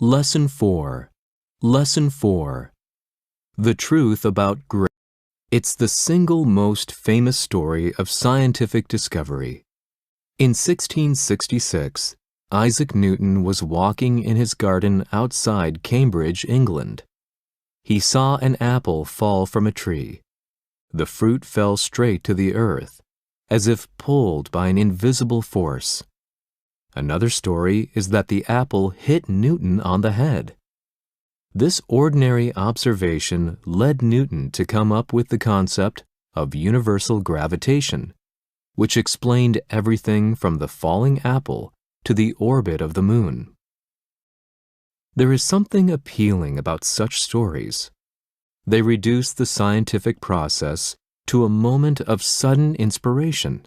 Lesson 4. Lesson 4. The truth about grit. It's the single most famous story of scientific discovery. In 1666, Isaac Newton was walking in his garden outside Cambridge, England. He saw an apple fall from a tree. The fruit fell straight to the earth, as if pulled by an invisible force. Another story is that the apple hit Newton on the head. This ordinary observation led Newton to come up with the concept of universal gravitation, which explained everything from the falling apple to the orbit of the moon. There is something appealing about such stories. They reduce the scientific process to a moment of sudden inspiration.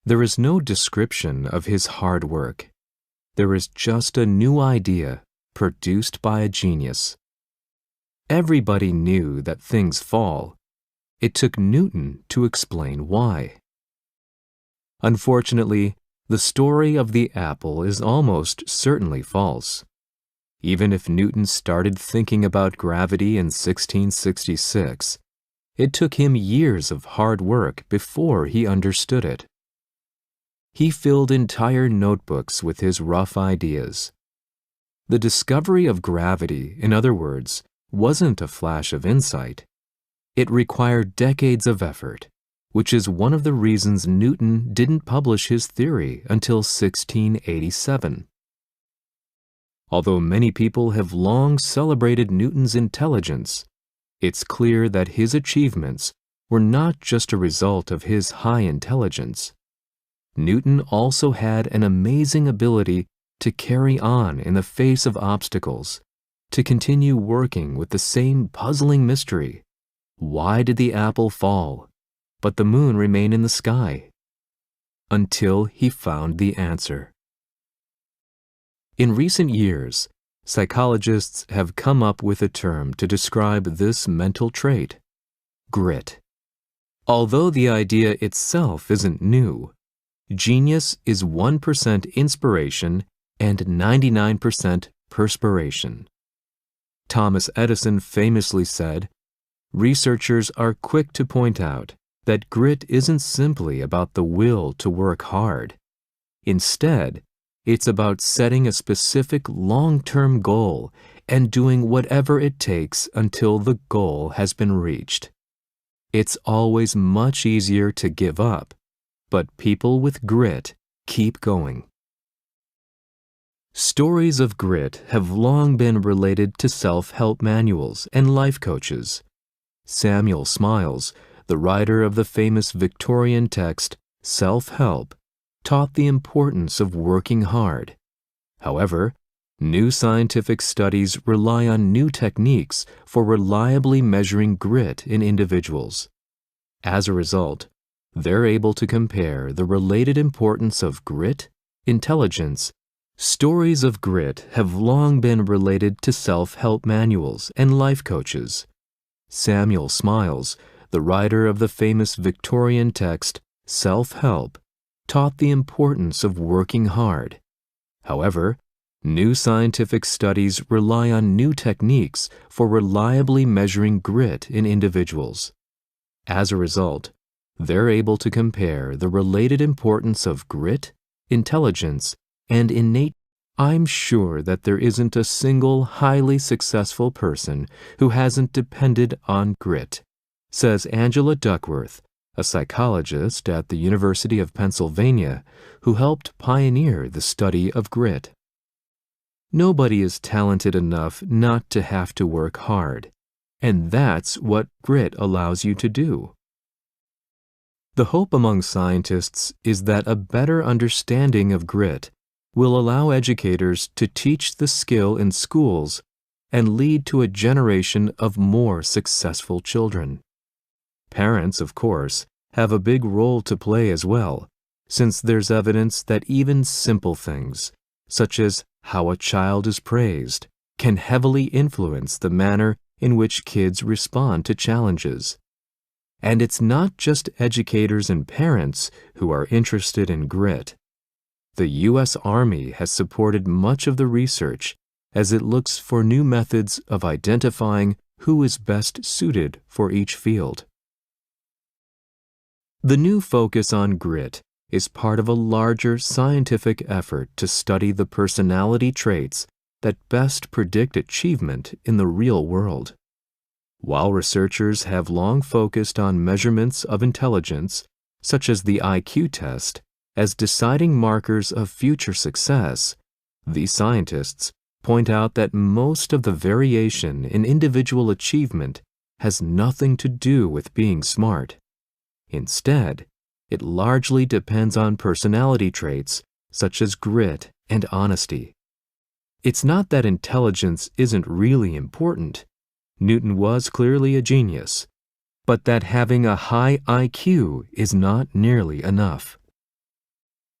There is no description of his hard work. There is just a new idea produced by a genius. Everybody knew that things fall. It took Newton to explain why. Unfortunately, the story of the apple is almost certainly false. Even if Newton started thinking about gravity in 1666, it took him years of hard work before he understood it. He filled entire notebooks with his rough ideas. The discovery of gravity, in other words, wasn't a flash of insight. It required decades of effort, which is one of the reasons Newton didn't publish his theory until 1687. Although many people have long celebrated Newton's intelligence, it's clear that his achievements were not just a result of his high intelligence. Newton also had an amazing ability to carry on in the face of obstacles, to continue working with the same puzzling mystery. Why did the apple fall, but the moon remain in the sky? Until he found the answer. In recent years, psychologists have come up with a term to describe this mental trait: grit. Although the idea itself isn't new, genius is 1% inspiration and 99% perspiration. Thomas Edison famously said, "Researchers are quick to point out that grit isn't simply about the will to work hard. Instead, it's about setting a specific long-term goal and doing whatever it takes until the goal has been reached. It's always much easier to give up, but people with grit keep going." Stories of grit have long been related to self-help manuals and life coaches. Samuel Smiles, the writer of the famous Victorian text Self-Help, taught the importance of working hard. However, new scientific studies rely on new techniques for reliably measuring grit in individuals. As a result, they're able to compare the related importance of grit, intelligence. Stories of grit have long been related to self-help manuals and life coaches. Samuel Smiles, the writer of the famous Victorian text Self-Help, taught the importance of working hard. However, new scientific studies rely on new techniques for reliably measuring grit in individuals. As a result, they're able to compare the related importance of grit, intelligence, and innate. I'm sure that there isn't a single highly successful person who hasn't depended on grit, says Angela Duckworth, a psychologist at the University of Pennsylvania who helped pioneer the study of grit. Nobody is talented enough not to have to work hard, and that's what grit allows you to do. The hope among scientists is that a better understanding of grit will allow educators to teach the skill in schools and lead to a generation of more successful children. Parents, of course, have a big role to play as well, since there's evidence that even simple things, such as how a child is praised, can heavily influence the manner in which kids respond to challenges. And it's not just educators and parents who are interested in grit. The U.S. Army has supported much of the research as it looks for new methods of identifying who is best suited for each field. The new focus on grit is part of a larger scientific effort to study the personality traits that best predict achievement in the real world. While researchers have long focused on measurements of intelligence, such as the IQ test, as deciding markers of future success, these scientists point out that most of the variation in individual achievement has nothing to do with being smart. Instead, it largely depends on personality traits such as grit and honesty. It's not that intelligence isn't really important. Newton was clearly a genius, but that having a high IQ is not nearly enough.